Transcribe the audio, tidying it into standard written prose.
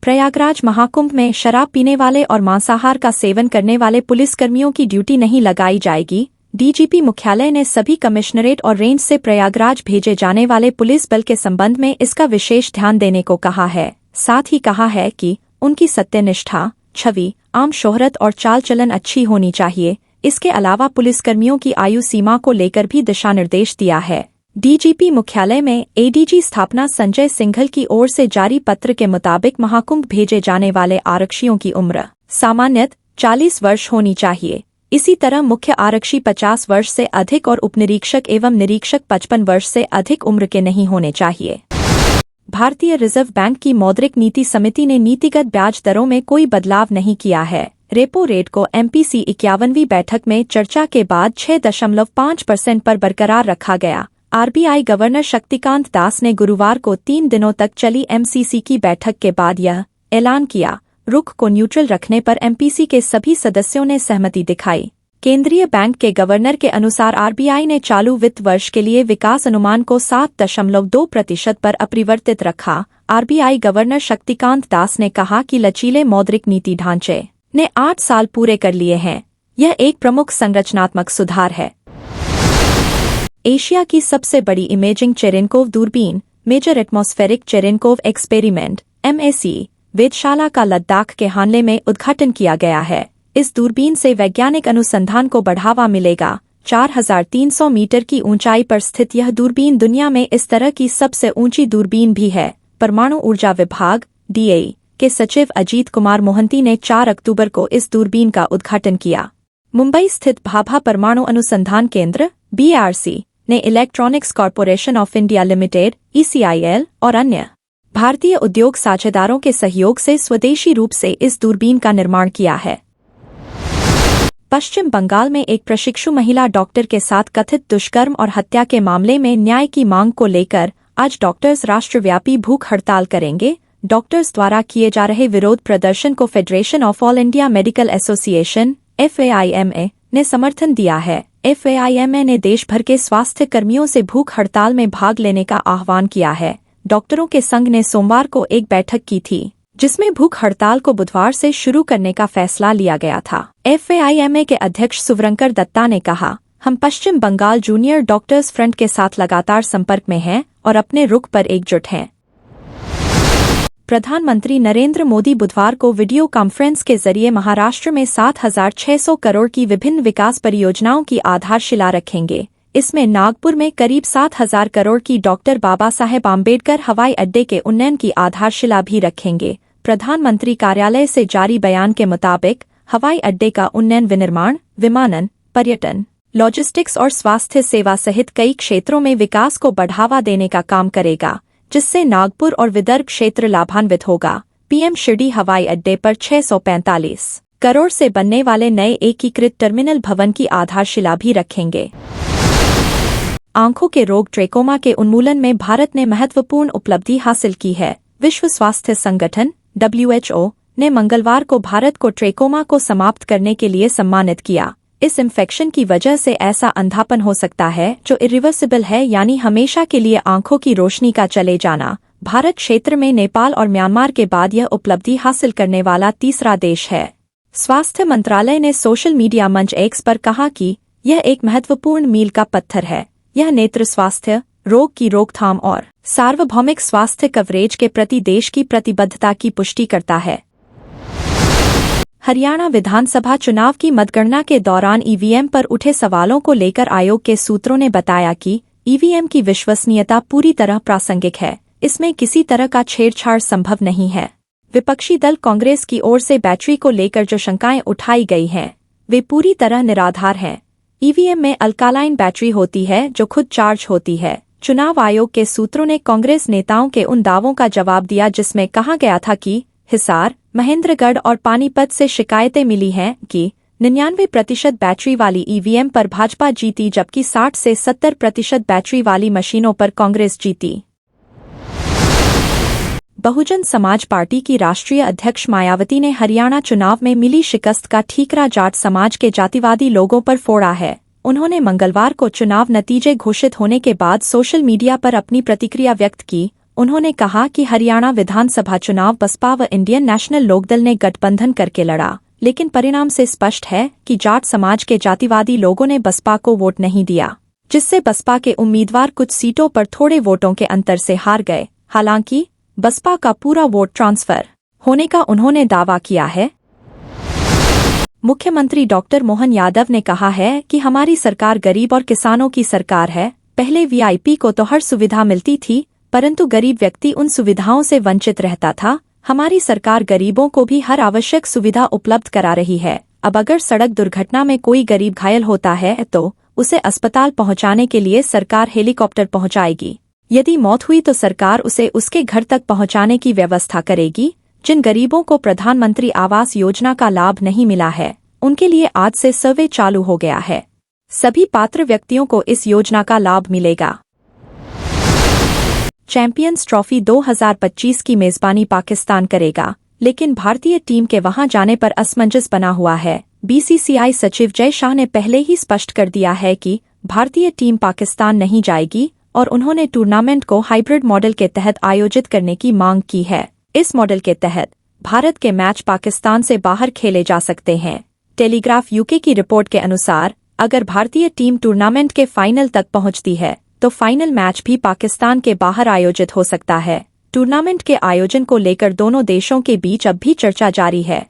प्रयागराज महाकुंभ में शराब पीने वाले और मांसाहार का सेवन करने वाले पुलिसकर्मियों की ड्यूटी नहीं लगाई जाएगी। डीजीपी मुख्यालय ने सभी कमिश्नरेट और रेंज से प्रयागराज भेजे जाने वाले पुलिस बल के संबंध में इसका विशेष ध्यान देने को कहा है। साथ ही कहा है कि उनकी सत्यनिष्ठा, छवि, आम शोहरत और चाल चलन अच्छी होनी चाहिए। इसके अलावा पुलिसकर्मियों की आयु सीमा को लेकर भी दिशा निर्देश दिया है। डीजीपी मुख्यालय में एडीजी स्थापना संजय सिंघल की ओर से जारी पत्र के मुताबिक महाकुंभ भेजे जाने वाले आरक्षियों की उम्र सामान्यतः 40 वर्ष होनी चाहिए। इसी तरह मुख्य आरक्षी 50 वर्ष से अधिक और उपनिरीक्षक एवं निरीक्षक 55 वर्ष से अधिक उम्र के नहीं होने चाहिए। भारतीय रिजर्व बैंक की मौद्रिक नीति समिति ने नीतिगत ब्याज दरों में कोई बदलाव नहीं किया है। रेपो रेट को MPC 51वीं बैठक में चर्चा के बाद 6.5% पर बरकरार रखा गया। RBI गवर्नर शक्तिकांत दास ने गुरुवार को 3 दिनों तक चली MCC की बैठक के बाद यह ऐलान किया। रुख को न्यूट्रल रखने पर MPC के सभी सदस्यों ने सहमति दिखाई। केंद्रीय बैंक के गवर्नर के अनुसार RBI ने चालू वित्त वर्ष के लिए विकास अनुमान को 7.2% पर अपरिवर्तित रखा। RBI गवर्नर शक्तिकांत दास ने कहा कि लचीले मौद्रिक नीति ढांचे ने 8 साल पूरे कर लिए हैं। यह एक प्रमुख संरचनात्मक सुधार है। एशिया की सबसे बड़ी इमेजिंग चेरेनकोव दूरबीन major atmospheric Cherenkov experiment MAC वेधशाला का लद्दाख के हानले में उद्घाटन किया गया है। इस दूरबीन से वैज्ञानिक अनुसंधान को बढ़ावा मिलेगा। 4300 मीटर की ऊंचाई पर स्थित यह दूरबीन दुनिया में इस तरह की सबसे ऊंची दूरबीन भी है। परमाणु ऊर्जा विभाग DAE के सचिव अजीत कुमार मोहंती ने 4 अक्टूबर को इस दूरबीन का उद्घाटन किया। मुंबई स्थित भाभा परमाणु अनुसंधान केंद्र BARC ने electronics corporation of India limited ECIL और अन्य भारतीय उद्योग साझेदारों के सहयोग से स्वदेशी रूप से इस दूरबीन का निर्माण किया है। पश्चिम बंगाल में एक प्रशिक्षु महिला डॉक्टर के साथ कथित दुष्कर्म और हत्या के मामले में न्याय की मांग को लेकर आज डॉक्टर्स राष्ट्रव्यापी भूख हड़ताल करेंगे। डॉक्टर्स द्वारा किए जा रहे विरोध प्रदर्शन को federation of all India medical association FAIMA ने समर्थन दिया है। FAIMA ने देश भर के स्वास्थ्य कर्मियों से भूख हड़ताल में भाग लेने का आह्वान किया है। डॉक्टरों के संघ ने सोमवार को एक बैठक की थी, जिसमें भूख हड़ताल को बुधवार से शुरू करने का फैसला लिया गया था। FAIMA के अध्यक्ष सुवरंकर दत्ता ने कहा, हम पश्चिम बंगाल जूनियर डॉक्टर्स फ्रंट के साथ लगातार संपर्क में हैं और अपने रुख पर एकजुट हैं। प्रधानमंत्री नरेंद्र मोदी बुधवार को वीडियो कॉन्फ्रेंस के जरिए महाराष्ट्र में 7,600 करोड़ की विभिन्न विकास परियोजनाओं की आधारशिला रखेंगे। इसमें नागपुर में करीब 7,000 करोड़ की डॉक्टर बाबा साहेब आम्बेडकर हवाई अड्डे के उन्नयन की आधारशिला भी रखेंगे। प्रधानमंत्री कार्यालय से जारी बयान के मुताबिक हवाई अड्डे का उन्नयन विनिर्माण, विमानन, पर्यटन, लॉजिस्टिक्स और स्वास्थ्य सेवा सहित कई क्षेत्रों में विकास को बढ़ावा देने का काम करेगा, जिससे नागपुर और विदर्भ क्षेत्र लाभान्वित होगा। PM शिरडी हवाई अड्डे पर 645 करोड़ से बनने वाले नए एकीकृत टर्मिनल भवन की आधारशिला भी रखेंगे। आंखों के रोग ट्रेकोमा के उन्मूलन में भारत ने महत्वपूर्ण उपलब्धि हासिल की है। विश्व स्वास्थ्य संगठन WHO ने मंगलवार को भारत को ट्रेकोमा को समाप्त करने के लिए सम्मानित किया। इस इन्फेक्शन की वजह से ऐसा अंधापन हो सकता है जो इरिवर्सिबल है, यानी हमेशा के लिए आंखों की रोशनी का चले जाना। भारत क्षेत्र में नेपाल और म्यांमार के बाद यह उपलब्धि हासिल करने वाला तीसरा देश है। स्वास्थ्य मंत्रालय ने सोशल मीडिया मंच X पर कहा कि यह एक महत्वपूर्ण मील का पत्थर है। यह नेत्र स्वास्थ्य, रोग की रोकथाम और सार्वभौमिक स्वास्थ्य कवरेज के प्रति देश की प्रतिबद्धता की पुष्टि करता है। हरियाणा विधानसभा चुनाव की मतगणना के दौरान EVM पर उठे सवालों को लेकर आयोग के सूत्रों ने बताया कि EVM की विश्वसनीयता पूरी तरह प्रासंगिक है। इसमें किसी तरह का छेड़छाड़ संभव नहीं है। विपक्षी दल कांग्रेस की ओर से बैटरी को लेकर जो शंकाएं उठाई गई हैं, वे पूरी तरह निराधार हैं। EVM में अल्कालाइन बैटरी होती है जो खुद चार्ज होती है। चुनाव आयोग के सूत्रों ने कांग्रेस नेताओं के उन दावों का जवाब दिया जिसमें कहा गया था कि हिसार, महेंद्रगढ़ और पानीपत से शिकायतें मिली हैं कि 99% बैटरी वाली EVM पर भाजपा जीती, जबकि 60 से 70% बैटरी वाली मशीनों पर कांग्रेस जीती। बहुजन समाज पार्टी की राष्ट्रीय अध्यक्ष मायावती ने हरियाणा चुनाव में मिली शिकस्त का ठीकरा जाट समाज के जातिवादी लोगों पर फोड़ा है। उन्होंने मंगलवार को चुनाव नतीजे घोषित होने के बाद सोशल मीडिया पर अपनी प्रतिक्रिया व्यक्त की। उन्होंने कहा कि हरियाणा विधानसभा चुनाव बसपा व इंडियन नेशनल लोकदल ने गठबंधन करके लड़ा, लेकिन परिणाम से स्पष्ट है कि जाट समाज के जातिवादी लोगों ने बसपा को वोट नहीं दिया, जिससे बसपा के उम्मीदवार कुछ सीटों पर थोड़े वोटों के अंतर से हार गए। हालांकि बसपा का पूरा वोट ट्रांसफर होने का उन्होंने दावा किया है। मुख्यमंत्री डॉक्टर मोहन यादव ने कहा है कि हमारी सरकार गरीब और किसानों की सरकार है। पहले वीआईपी को तो हर सुविधा मिलती थी, परंतु गरीब व्यक्ति उन सुविधाओं से वंचित रहता था। हमारी सरकार गरीबों को भी हर आवश्यक सुविधा उपलब्ध करा रही है। अब अगर सड़क दुर्घटना में कोई गरीब घायल होता है तो उसे अस्पताल पहुंचाने के लिए सरकार हेलीकॉप्टर पहुंचाएगी। यदि मौत हुई तो सरकार उसे उसके घर तक पहुंचाने की व्यवस्था करेगी। जिन गरीबों को प्रधानमंत्री आवास योजना का लाभ नहीं मिला है, उनके लिए आज से सर्वे चालू हो गया है। सभी पात्र व्यक्तियों को इस योजना का लाभ मिलेगा। चैंपियंस ट्रॉफी 2025 की मेजबानी पाकिस्तान करेगा, लेकिन भारतीय टीम के वहां जाने पर असमंजस बना हुआ है। बीसीसीआई सचिव जय शाह ने पहले ही स्पष्ट कर दिया है कि भारतीय टीम पाकिस्तान नहीं जाएगी और उन्होंने टूर्नामेंट को हाइब्रिड मॉडल के तहत आयोजित करने की मांग की है। इस मॉडल के तहत भारत के मैच पाकिस्तान से बाहर खेले जा सकते हैं। टेलीग्राफ यूके की रिपोर्ट के अनुसार अगर भारतीय टीम टूर्नामेंट के फाइनल तक पहुंचती है तो फाइनल मैच भी पाकिस्तान के बाहर आयोजित हो सकता है। टूर्नामेंट के आयोजन को लेकर दोनों देशों के बीच अब भी चर्चा जारी है।